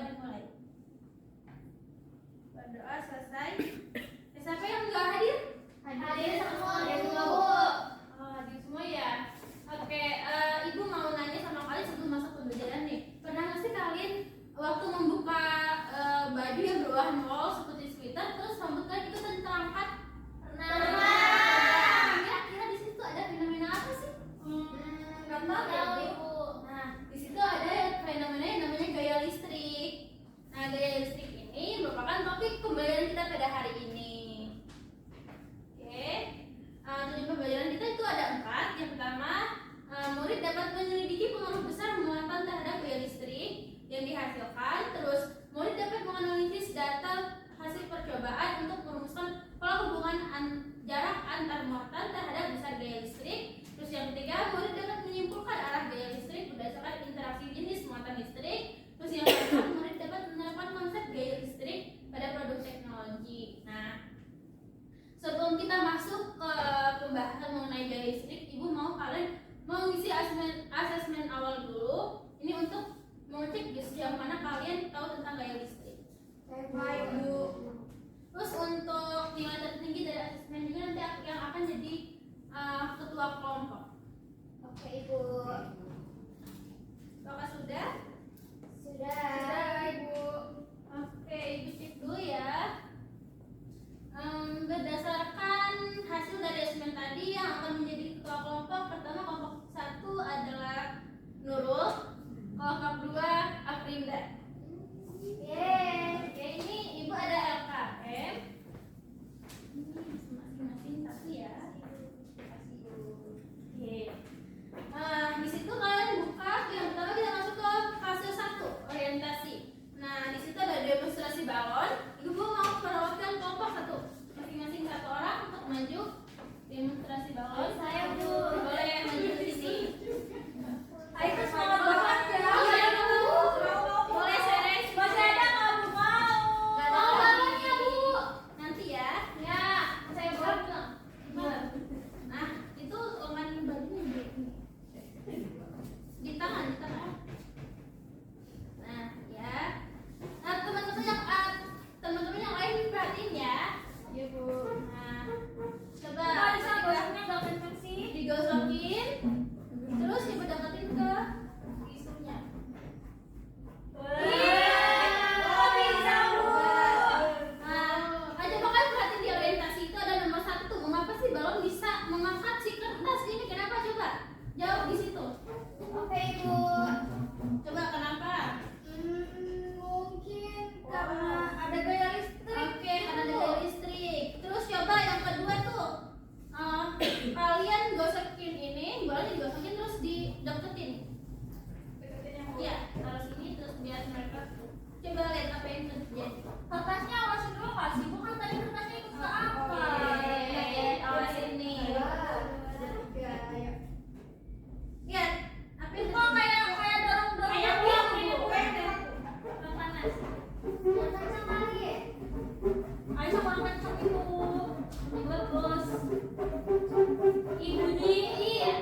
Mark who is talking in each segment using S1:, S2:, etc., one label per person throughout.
S1: dimulai. Berdoa selesai. Siapa yang nggak hadir?
S2: Hadir semua,
S1: Bu. Hadir semua ya. Oke, Ibu mau nanya sama kalian sebelum masuk pembelajaran nih. Pernah nggak sih kalian waktu membuka baju yang berwarna wol seperti sweater, terus rambut kalian itu terangkat? Kira-kira di situ ada fenomena apa sih? Nggak tahu Ibu. Nah, di situ ada fenomena yang namanya gaya listrik. Nah, gaya listrik ini merupakan topik pembelajaran kita pada hari ini. Oke, tujuan pembelajaran kita itu ada 4. Yang pertama, murid dapat menyelidiki pengaruh besar muatan terhadap gaya listrik yang dihasilkan. Terus, murid dapat menganalisis data hasil percobaan untuk merumuskan pola hubungan jarak antar muatan terhadap besar gaya listrik. Terus yang ketiga, murid dapat menyimpulkan arah gaya listrik berdasarkan interaksi jenis muatan listrik. Terus yang keempat, murid dapat menerapkan konsep gaya listrik pada produk teknologi. Nah, sebelum kita masuk ke pembahasan mengenai gaya listrik, Ibu mau kalian mengisi asesmen awal dulu. Ini untuk mengecek sejauh mana kalian tahu tentang gaya listrik.
S2: Baik, Bu.
S1: Terus untuk nilai tertinggi dari asesmen juga nanti yang akan jadi ketua kelompok.
S2: Oke, Ibu.
S1: Apakah sudah?
S2: Sudah, Ibu.
S1: Oke, Ibu cek dulu ya. Berdasarkan hasil dari asesmen tadi yang akan menjadi ketua kelompok, pertama kelompok 1 adalah Nurul, kelompok 2 Afrinda. Oke, ini Ibu ada LKM. Masing-masing satu ya. Oke. Di situ kalian buka yang pertama kita masuk ke fase 1, orientasi. Nah, di situ ada demonstrasi balon. Ibu mau perwakilan kelompok 1. Masing-masing 1 orang untuk maju demonstrasi balon.
S2: Saya, Bu.
S1: Boleh maju ke sini.
S2: Ayo semangat banget ya.
S1: Iya, Bu. Boleh sereng.
S2: Masih ada nggak, Bu? Mau.
S1: Nggak tahu balonnya, Bu. Nanti ya. Ya, saya bawa pulang. Nah, itu lengan bajunya di tangan, di tangan. Nah, ya. Nah, teman-teman yang lain perhatiin ya.
S2: Iya, Bu.
S1: Nah, coba
S2: Bisa gosoknya nggak kenceng sih?
S1: digosokin, terus Ibu deketin ke isunya.
S2: Oh, bisa, Bu.
S1: Nah, coba kan perhatiin di orientasi itu ada nomor 1 tuh. Mengapa sih balon bisa mengangkat si kertas ini? Kenapa coba? Jawab di situ.
S2: Oke, Ibu.
S1: Coba kenapa?
S2: Mungkin karena ada gaya listrik.
S1: Oke, karena ada gaya listrik. Terus coba yang kedua tuh, kalian gosokin ini, bolanya digosokin terus dideketin. Iya, taruh sini terus biar mereka coba lihat apa yang terjadi.
S2: Kertasnya awasin dulu nggak sih? Bukan tadi kertasnya ikut ke apa?
S1: Oke, awasin nih. Lihat, apa yang
S2: Kok kayak dorong-dorong
S1: Kayak
S2: gitu,
S1: gitu,
S2: Bu?
S1: Kurang panas.
S2: Yang kencang kali ya? Ayo kurang kencang itu. Bagus.
S1: Ibunya iya.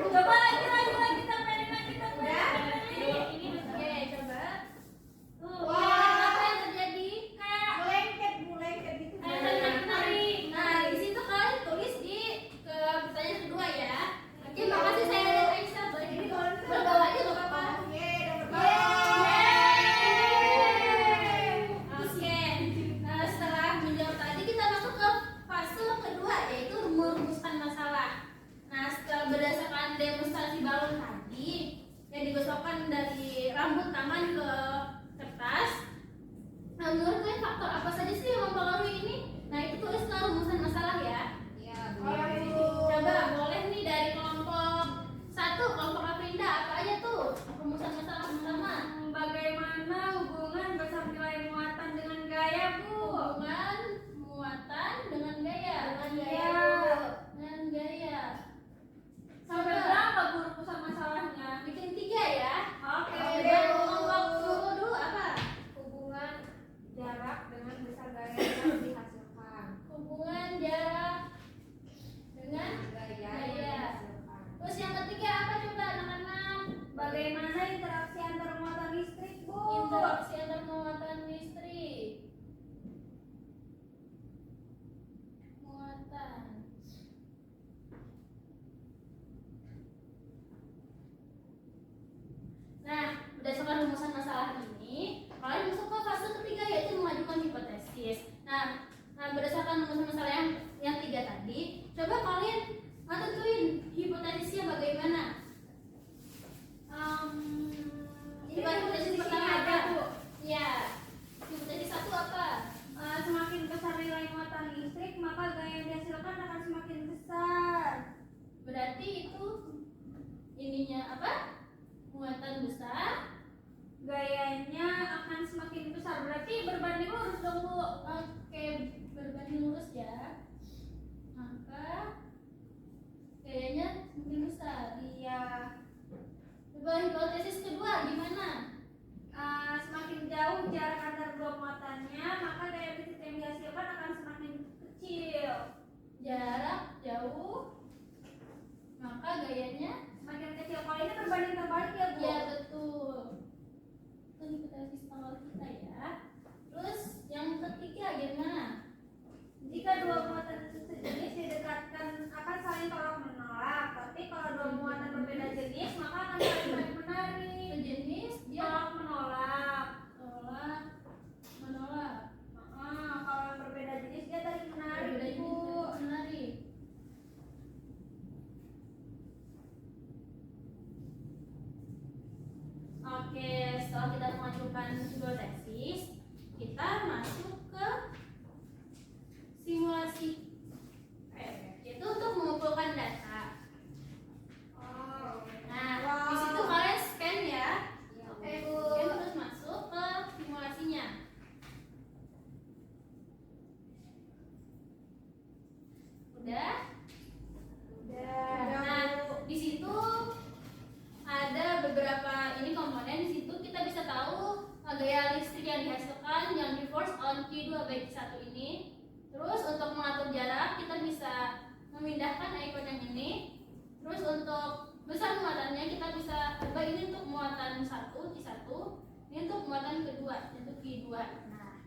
S2: Coba lagi tambahin lagi.
S1: Ini oke, coba. Tuh,
S2: Wah.
S1: lihat apa yang terjadi? Kayak
S2: Lengket gitu.
S1: tarik. Nah, di situ kalian tulis di ke pertanyaan kedua ya. Terima kasih saya dan Aisyah. Berbawa aja nggak apa-apa. Oke. Nah, setelah menjawab tadi kita masuk ke fase kedua yaitu merumuskan masalah. Nah, setelah berdasarkan demonstrasi balon tadi yang digosokkan dari rambut tangan ke kertas, nah, menurut kalian faktor apa saja sih yang mempengaruhi ini? Nah, itu tulislah rumusan masalah ya. Coba boleh nih dari kelompok 1, kelompok Afrinda, apa aja tuh rumusan masalah pertama?
S2: Bagaimana hubungan besar nilai muatan dengan gaya, Bu?
S1: Hubungan muatan dengan gaya. Dengan gaya.
S2: Sampai berapa, Bu, rumusan masalahnya?
S1: Bikin 3 ya.
S2: Oke.
S1: Coba kelompok dulu apa?
S2: Hubungan jarak dengan besar gaya yang dihasilkan.
S1: Hubungan jarak dengan
S2: Gaya
S1: gaya.
S2: yang dihasilkan.
S1: Terus yang ketiga apa coba anak-anak?
S2: Bagaimana interaksi antar muatan listrik, Bu?
S1: Interaksi si antar muatan listrik. Muatan. Nah, berdasarkan rumusan masalah ini, kalian masuk ke fase ketiga yaitu mengajukan hipotesis. Nah, berdasarkan rumusan masalah yang tiga tadi, coba kalian tentuin hipotesisnya bagaimana. Coba hipotesis pertama apa? Ya, hipotesis satu apa?
S2: Semakin besar nilai muatan listrik, maka gaya yang dihasilkan akan semakin besar.
S1: Berarti itu ininya apa? Muatan besar,
S2: Gayanya akan semakin besar. Berarti berbanding lurus dong, Bu.
S1: oke, berbanding lurus ya. Maka gayanya semakin besar.
S2: Iya.
S1: Coba hipotesis kedua gimana?
S2: Semakin jauh jarak antar dua muatannya, maka gaya listrik yang dihasilkan akan semakin kecil.
S1: Jarak jauh, maka gayanya
S2: Semakin kecil. Kalau ini berbanding terbalik ya, Bu.
S1: ya betul. Itu hipotesis awal kita ya. Terus yang ketiga gimana?
S2: Jika dua muatan sejenis didekatkan akan saling tolak menolak. Tapi kalau dua muatan berbeda jenis, maka akan saling menarik.
S1: Sejenis dia
S2: Tolak menolak.
S1: tolak menolak.
S2: Kalau yang berbeda jenis dia tarik menarik,
S1: Berbeda
S2: Bu.
S1: jenis menarik. Oke, setelah kita mengajukan hipotesis, kita masuk ke simulasi, yaitu untuk mengumpulkan data. Nah, di situ kalian scan ya.
S2: Oke, Bu.
S1: Scan terus masuk ke simulasinya. Udah? Nah, di situ ada beberapa ini komponen. Di situ kita bisa tahu gaya listrik yang dihasilkan yang di force on Q2/Q1 ini. Terus untuk mengatur jarak kita bisa memindahkan icon yang ini. Terus untuk besar muatannya kita bisa ubah ini untuk muatan 1 Q1, ini untuk muatan kedua yaitu Q2. Nah,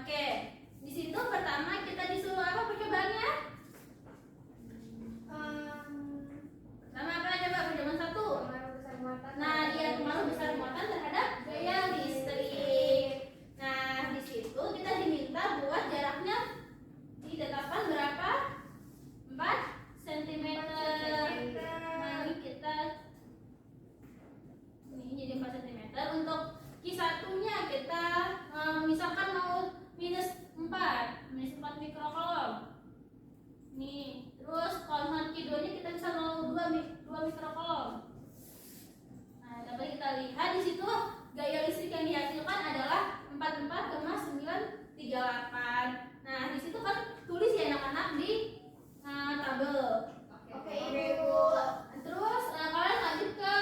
S1: oke. Di situ pertama kita disuruh apa percobaannya? Pertama apa coba percobaan 1? Nah, dia pengaruh besar muatan terhadap gaya listrik. Nah, di situ kita diminta buat jaraknya ditetapkan berapa? 4 cm. Nah, ini kita ini jadi 4 cm. Untuk Q1-nya kita misalkan mau -4 mikrocoulomb. Nih, terus kalau Q2-nya kita bisa mau 2 mikrocoulomb. Nah, dapat kita lihat di situ gaya listrik yang dihasilkan adalah 44,938. Nah, di situ kan tulis ya anak-anak di tabel.
S2: Oke, Bu.
S1: Terus kalian lanjut ke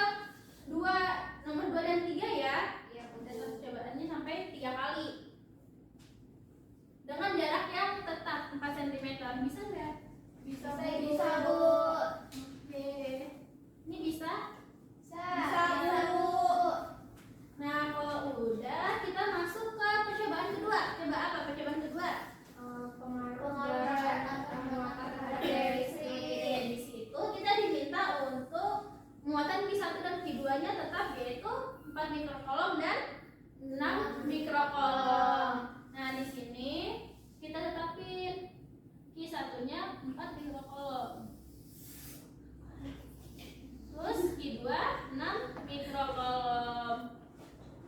S1: nomor 2 dan 3 ya. Data percobaannya sampai 3 kali. Dengan jarak yang tetap 4 cm. Bisa nggak?
S2: Bisa, Bu.
S1: Oke. Ini bisa?
S2: Bisa, Bu.
S1: Nah, kalau udah kita masuk ke percobaan kedua. Coba apa percobaan kedua?
S2: Pengaruh jarak terhadap gaya listrik.
S1: Di situ kita diminta untuk muatan Q1 dan Q2-nya tetap yaitu 4 mikrocoulomb dan 6 mikrocoulomb. Nah, di sini kita tetapin Q1-nya 4 mikrocoulomb. Terus Q2 6 mikrocoulomb.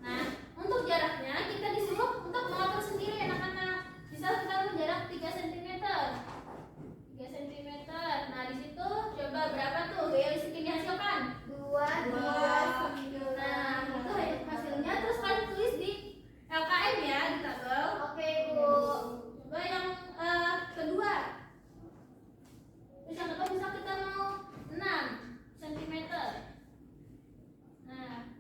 S1: Nah, untuk jaraknya kita disuruh untuk mengatur sendiri anak-anak. Misal kita mau jarak 3 cm. 3 cm. Nah, di situ coba berapa tuh gaya listrik yang dihasilkan?
S2: 2.
S1: Nah, itu hasilnya. Terus kalian tulis di LKM ya di tabel.
S2: Oke, Bu.
S1: Coba yang kedua. Terus yang kedua misal kita mau 6 cm. Nah,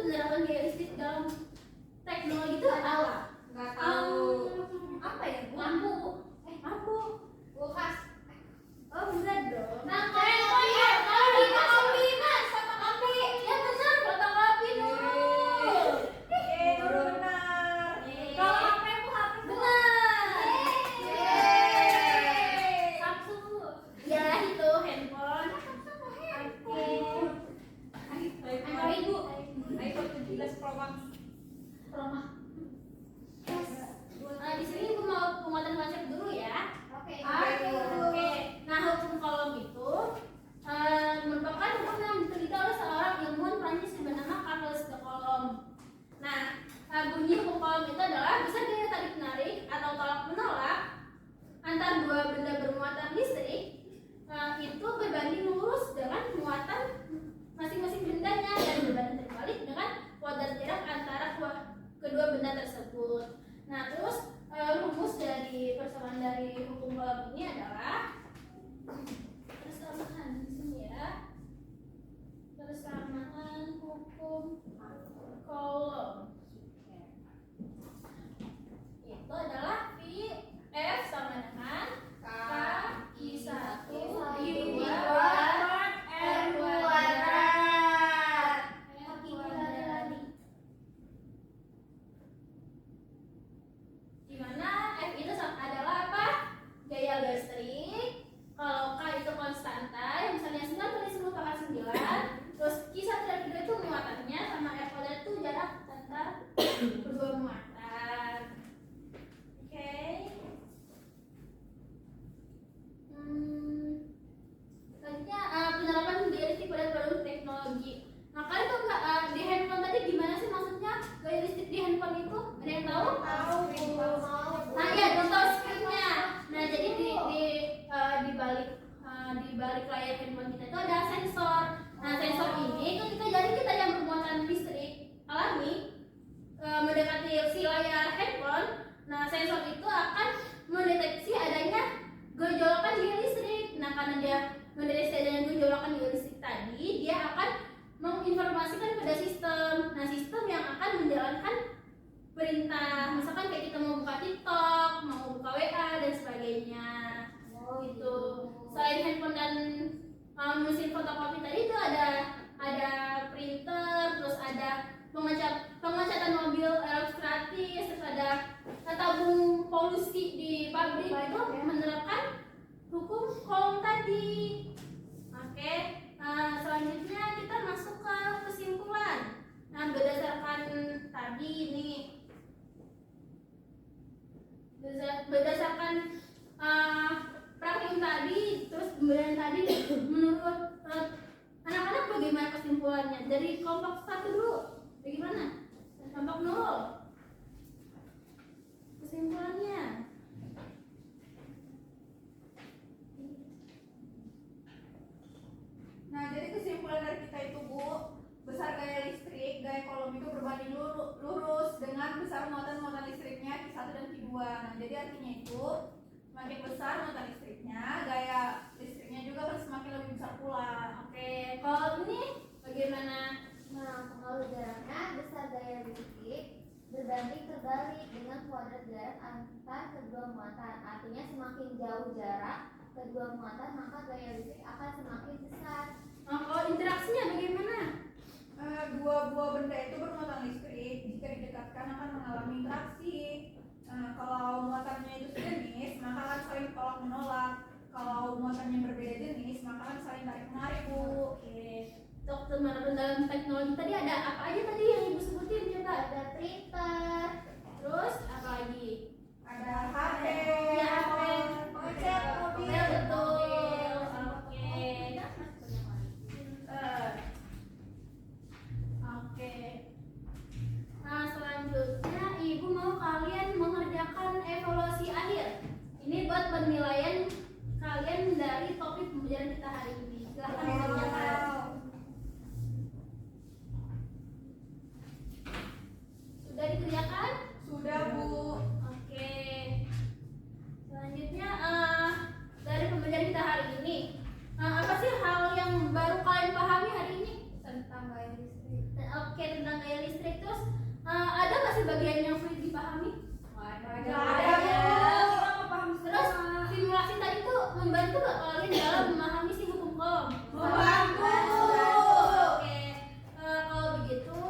S1: penerapan gaya listrik dalam teknologi itu apa?
S2: Nggak tahu. Apa ya, Bu?
S1: Lampu. Lampu.
S2: Kulkas.
S1: Oh, benar dong.
S2: Nah,
S1: handphone ya. Fotokopi, Mas. Fotokopi. Ya benar, fotokopi dulu.
S2: Nurul benar. Kalau HP Bu, HP Bu.
S1: Benar.
S2: Yeay.
S1: Samsung. Ya, itu handphone. Oke. Ayo Ibu.
S2: iPhone 17 Pro Max.
S1: Rumah. Di sini Ibu mau penguatan konsep dulu ya.
S2: Oke.
S1: Oke. Nah, hukum kolom itu merupakan hukum yang diteliti oleh seorang ilmuwan Prancis bernama Carlos de Coulomb. Nah, bunyi hukum kolom itu adalah bisa gaya tarik menarik atau tolak menolak antar dua benda bermuatan listrik itu berbanding lurus dengan muatan masing-masing bendanya dan berbanding terbalik dengan kuadrat jarak antara kedua benda tersebut. Nah, terus rumus dari persamaan dari hukum kolom ini adalah persamaan di sini ya. Persamaan hukum kolom itu adalah V F sama dengan K I1 I2 R kuadrat. Dimana F itu adalah apa? Gaya listrik. Kalau K itu konstanta, yang misalnya 9 kali 10 pangkat 9. Terus Q1 dan Q2 itu muatannya, sama R kuadrat itu jarak antar kedua muatan. Oke. Selanjutnya penerapan gaya listrik pada produk teknologi. Nah, kalian tahu nggak di handphone tadi gimana sih maksudnya gaya listrik di handphone itu? Ada yang tahu?
S2: Tahu.
S1: Nah, iya, contoh screen-nya. Nah, jadi di balik layar handphone kita itu ada sensor. Nah, sensor ini ketika jari kita yang bermuatan listrik alami mendekati si layar handphone, nah sensor itu akan mendeteksi adanya gejolakan gaya listrik. Nah, karena dia mendeteksi adanya gejolakan gaya listrik tadi, dia akan menginformasikan pada sistem. Nah, sistem yang akan menjalankan perintah, misalkan kayak kita mau buka TikTok, mau buka WA dan sebagainya. Oh, itu. Selain handphone dan mesin fotokopi tadi itu ada printer, terus ada pengecatan mobil elektrostatis, terus ada tabung polusi di pabrik itu menerapkan hukum kolom tadi. Oke. Selanjutnya kita masuk ke kesimpulan. Nah, berdasarkan tadi ini, berdasarkan praktikum tadi, terus pembelajaran tadi, menurut anak-anak bagaimana kesimpulannya? Dari kelompok 1 dulu, bagaimana? Kelompok 0, kesimpulannya.
S2: Nah, jadi kesimpulan dari kita itu, Bu, besar gaya listrik, gaya kolom itu berbanding lurus dengan besar muatan listriknya Q1 dan Q2. Nah, jadi artinya itu semakin besar muatan listriknya, gaya listriknya juga harus semakin lebih besar pula.
S1: Oke, kalau ini bagaimana?
S3: Nah, kalau jaraknya besar gaya listrik berbanding terbalik dengan kuadrat jarak antar kedua muatan. Artinya semakin jauh jarak kedua muatan, maka gaya listrik akan semakin besar.
S1: Nah, kalau interaksinya bagaimana?
S2: Dua buah benda itu bermuatan listrik, jika didekatkan akan mengalami interaksi. Kalau muatannya itu sejenis, maka akan saling tolak menolak. Kalau muatannya berbeda jenis, maka akan saling tarik menarik, Bu.
S1: Oke. Untuk penerapan dalam teknologi tadi ada apa aja tadi yang Ibu sebutin? Coba.
S3: Ada printer,
S1: Terus apa lagi?
S2: Ada HP,
S1: Ya, HP.
S2: pengecat mobil,
S1: Ya, betul. Oke. Oke. Nah, selanjutnya Ibu mau kalian mengerjakan evaluasi akhir. Ini buat penilaian kalian dari topik pembelajaran kita hari ini. Silahkan mengerjakan. Sudah dikerjakan?
S2: Sudah, Bu.
S1: Oke. Selanjutnya dari Oke, tentang gaya listrik. Terus ada nggak sih bagian yang sulit dipahami?
S2: Nggak ada, Bu. Kita mau paham
S1: Terus
S2: semua.
S1: simulasi tadi tuh membantu nggak kalian dalam memahami si hukum Coulomb?
S2: Membantu.
S1: Oke, kalau begitu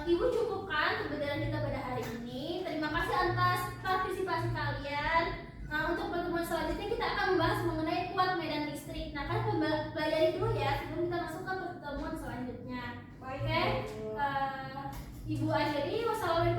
S1: Ibu cukupkan pembelajaran kita pada hari ini. Terima kasih atas partisipasi kalian. Untuk pertemuan selanjutnya kita akan membahas mengenai kuat medan listrik. Nah, kan pelajari dulu ya sebelum kita masuk ke pertemuan selanjutnya.
S2: Baik,
S1: Oke,
S2: Bu.
S1: Ibu akhiri. Wassalamualaikum